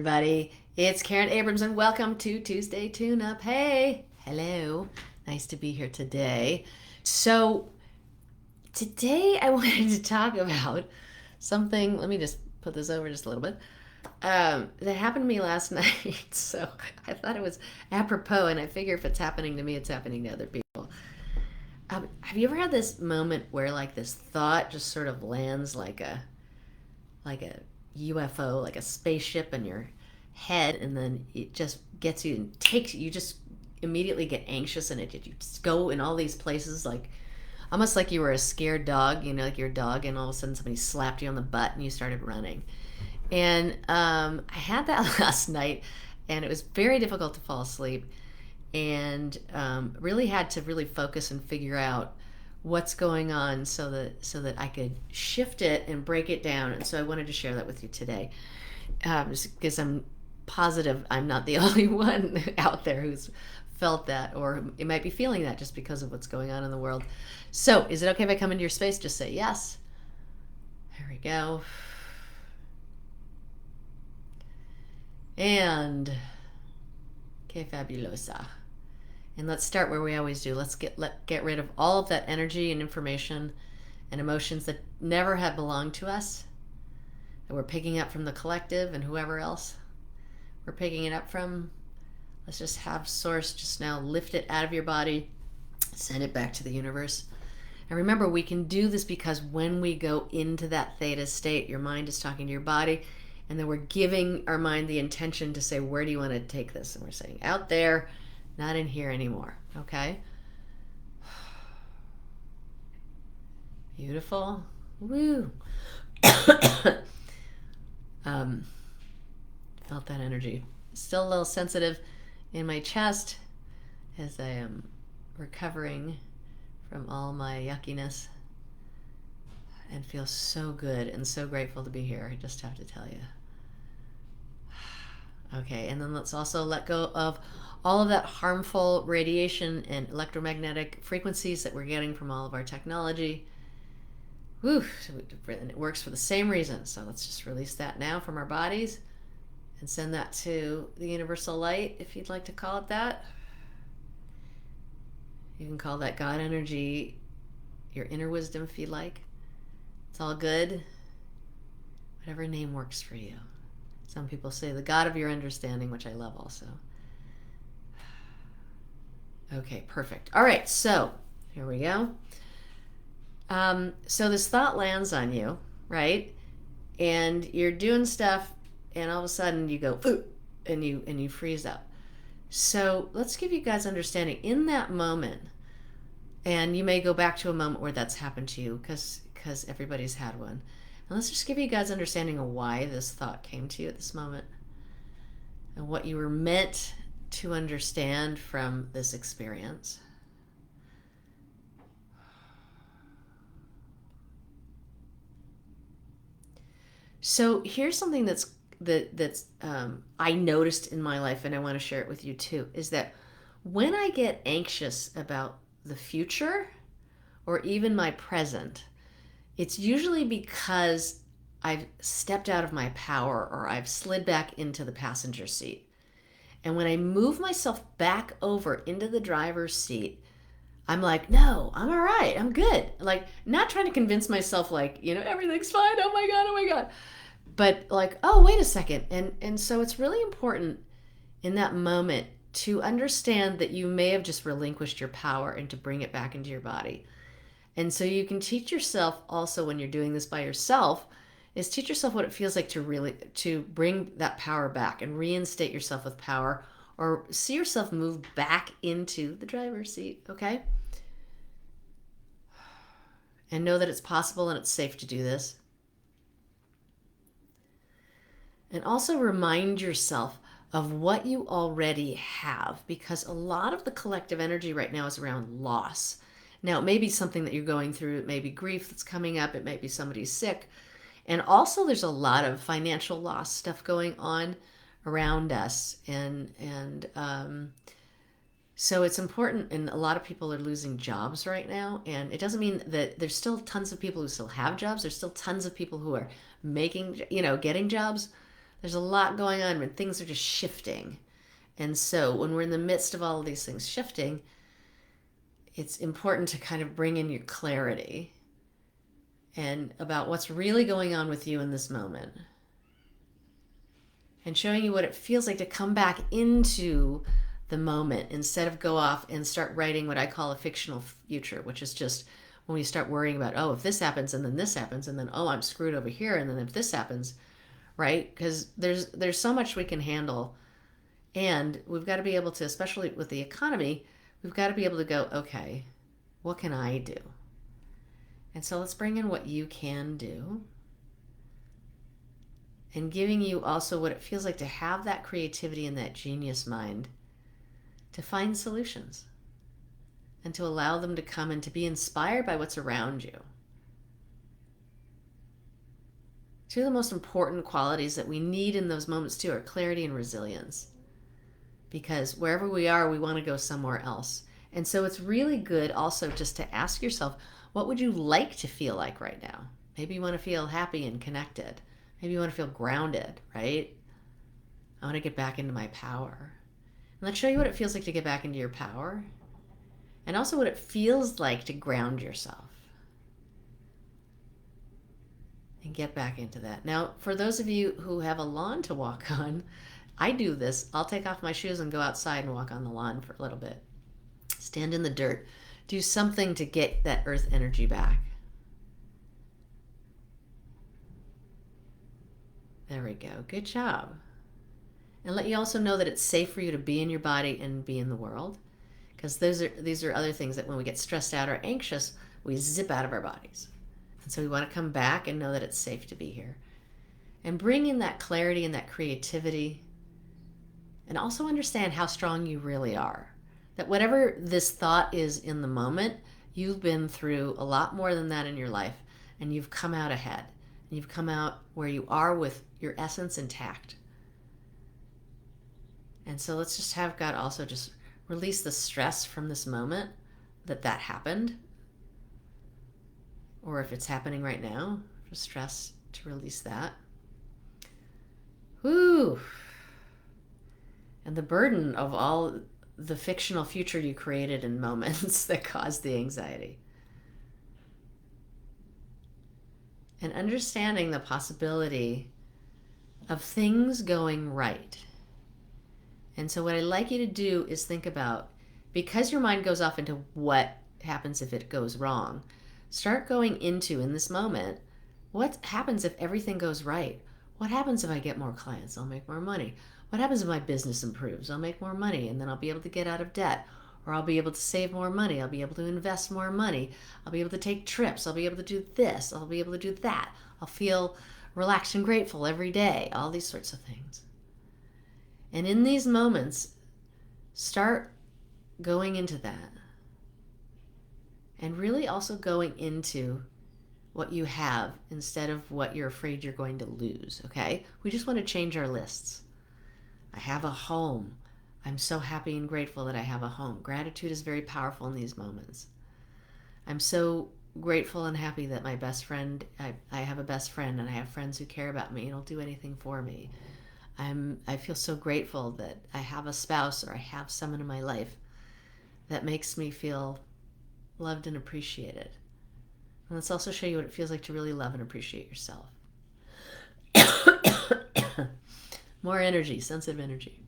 Everybody, it's Karen Abrams and welcome to Tuesday Tune Up. Hey, hello, nice to be here today. So, today I wanted to talk about something. Let me just put this over just a little bit. That happened to me last night. So, I thought it was apropos, and I figure if it's happening to me, it's happening to other people. Have you ever had this moment where, like, this thought just sort of lands like a UFO, like a spaceship in your head, and then it just gets you and takes you. You just immediately get anxious, and you just go in all these places, like almost like you were a scared dog, like your dog, and all of a sudden somebody slapped you on the butt and you started running. And I had that last night, and it was very difficult to fall asleep, and really had to really focus and figure out what's going on so that I could shift it and break it down. And so I wanted to share that with you today, because I'm positive I'm not the only one out there who's felt that, or it might be feeling that just because of what's going on in the world. So, is it okay if I come into your space? Just say yes. There we go. And que fabulosa. And let's start where we always do. Let's get rid of all of that energy and information and emotions that never have belonged to us, that we're picking up from the collective and whoever else we're picking it up from. Let's just have Source just now lift it out of your body, send it back to the universe. And remember, we can do this because when we go into that theta state, your mind is talking to your body, and then we're giving our mind the intention to say, where do you want to take this? And we're saying, out there, not in here anymore. Okay? Beautiful. Woo. Felt that energy. Still a little sensitive in my chest as I am recovering from all my yuckiness, and feel so good and so grateful to be here. I just have to tell you. Okay, and then let's also let go of all of that harmful radiation and electromagnetic frequencies that we're getting from all of our technology. Whew, and it works for the same reason. So let's just release that now from our bodies and send that to the universal light, if you'd like to call it that. You can call that God energy, your inner wisdom, if you like. It's all good. Whatever name works for you. Some people say the God of your understanding, which I love also. Okay, perfect. All right, so here we go. So this thought lands on you, right? And you're doing stuff, and all of a sudden you go, ooh, and you freeze up. So let's give you guys understanding in that moment. And you may go back to a moment where that's happened to you, because everybody's had one. And let's just give you guys understanding of why this thought came to you at this moment and what you were meant to understand from this experience. So here's something that's I noticed in my life, and I want to share it with you too, is that when I get anxious about the future or even my present, it's usually because I've stepped out of my power or I've slid back into the passenger seat. And when I move myself back over into the driver's seat, I'm like, no, I'm all right. I'm good. Like, not trying to convince myself, like, everything's fine. Oh my God. Oh my God. But like, oh, wait a second. And so it's really important in that moment to understand that you may have just relinquished your power and to bring it back into your body. And so you can teach yourself also, when you're doing this by yourself, is teach yourself what it feels like to bring that power back and reinstate yourself with power, or see yourself move back into the driver's seat, okay? And know that it's possible and it's safe to do this. And also remind yourself of what you already have, because a lot of the collective energy right now is around loss. Now, it may be something that you're going through. It may be grief that's coming up. It may be somebody's sick. And also, there's a lot of financial loss stuff going on around us. So it's important, and a lot of people are losing jobs right now. And it doesn't mean that there's still tons of people who still have jobs. There's still tons of people who are getting jobs. There's a lot going on when things are just shifting. And so when we're in the midst of all of these things shifting, it's important to kind of bring in your clarity and about what's really going on with you in this moment. And showing you what it feels like to come back into the moment instead of go off and start writing what I call a fictional future, which is just when we start worrying about, oh, if this happens and then this happens and then, oh, I'm screwed over here and then if this happens, right? Because there's so much we can handle. And we've got to be able to, especially with the economy, we've got to be able to go, okay, what can I do? And so let's bring in what you can do. And giving you also what it feels like to have that creativity and that genius mind to find solutions and to allow them to come and to be inspired by what's around you. Two of the most important qualities that we need in those moments too are clarity and resilience. Because wherever we are, we want to go somewhere else. And so it's really good also just to ask yourself, what would you like to feel like right now? Maybe you want to feel happy and connected. Maybe you want to feel grounded, right? I want to get back into my power. And let's show you what it feels like to get back into your power. And also what it feels like to ground yourself. And get back into that. Now, for those of you who have a lawn to walk on, I do this. I'll take off my shoes and go outside and walk on the lawn for a little bit. Stand in the dirt. Do something to get that earth energy back. There we go. Good job. And let you also know that it's safe for you to be in your body and be in the world. Because these are other things that when we get stressed out or anxious, we zip out of our bodies. And so we want to come back and know that it's safe to be here. And bring in that clarity and that creativity. And also understand how strong you really are. That whatever this thought is in the moment, you've been through a lot more than that in your life. And you've come out ahead. And you've come out where you are with your essence intact. And so let's just have God also just release the stress from this moment that happened. Or if it's happening right now, just stress to release that. Whoo! And the burden of all the fictional future you created in moments that caused the anxiety. And understanding the possibility of things going right. And so what I'd like you to do is think about, because your mind goes off into what happens if it goes wrong, start going into, in this moment, what happens if everything goes right? What happens if I get more clients? I'll make more money. What happens if my business improves? I'll make more money and then I'll be able to get out of debt. Or I'll be able to save more money. I'll be able to invest more money. I'll be able to take trips. I'll be able to do this. I'll be able to do that. I'll feel relaxed and grateful every day. All these sorts of things. And in these moments, start going into that. And really also going into what you have instead of what you're afraid you're going to lose, okay? We just want to change our lists. I have a home. I'm so happy and grateful that I have a home. Gratitude is very powerful in these moments. I'm so grateful and happy that my best friend, I have a best friend and I have friends who care about me and will do anything for me. I feel so grateful that I have a spouse or I have someone in my life that makes me feel loved and appreciated. And let's also show you what it feels like to really love and appreciate yourself. More energy, sensitive energy.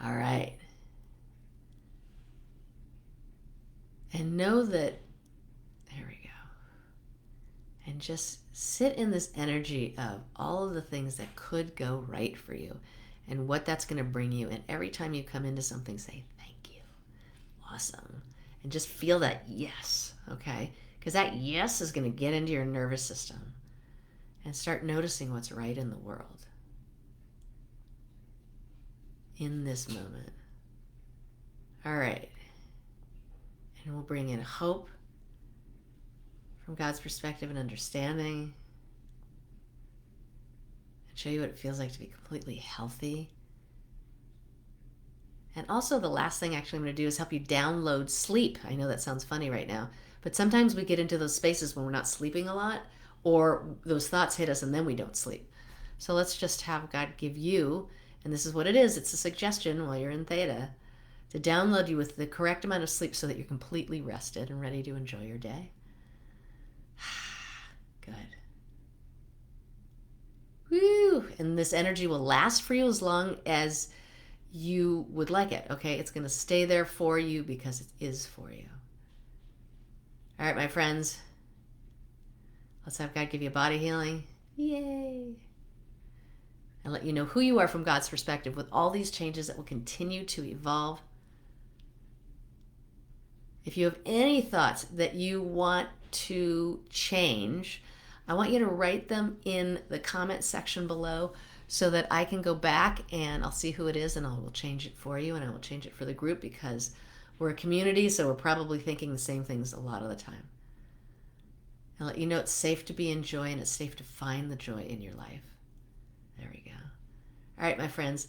All right. And know that, there we go. And just sit in this energy of all of the things that could go right for you and what that's going to bring you. And every time you come into something, say, thank you. Awesome. And just feel that yes, okay? Because that yes is going to get into your nervous system and start noticing what's right in the world in this moment. All right. And we'll bring in hope from God's perspective and understanding and show you what it feels like to be completely healthy. And also the last thing actually I'm going to do is help you download sleep. I know that sounds funny right now, but sometimes we get into those spaces when we're not sleeping a lot or those thoughts hit us and then we don't sleep. So let's just have God give you, and this is what it is, it's a suggestion while you're in theta, to download you with the correct amount of sleep so that you're completely rested and ready to enjoy your day. Good. Woo! And this energy will last for you as long as you would like it, okay? It's going to stay there for you because it is for you. All right, my friends. Let's have God give you a body healing. Yay! And let you know who you are from God's perspective with all these changes that will continue to evolve. If you have any thoughts that you want to change, I want you to write them in the comment section below so that I can go back and I'll see who it is and I will change it for you, and I will change it for the group because we're a community, so we're probably thinking the same things a lot of the time. And let you know it's safe to be in joy and it's safe to find the joy in your life. There we go. All right, my friends,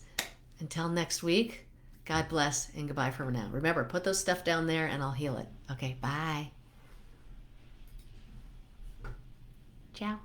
until next week, God bless and goodbye for now. Remember, put those stuff down there and I'll heal it. Okay, bye. Ciao.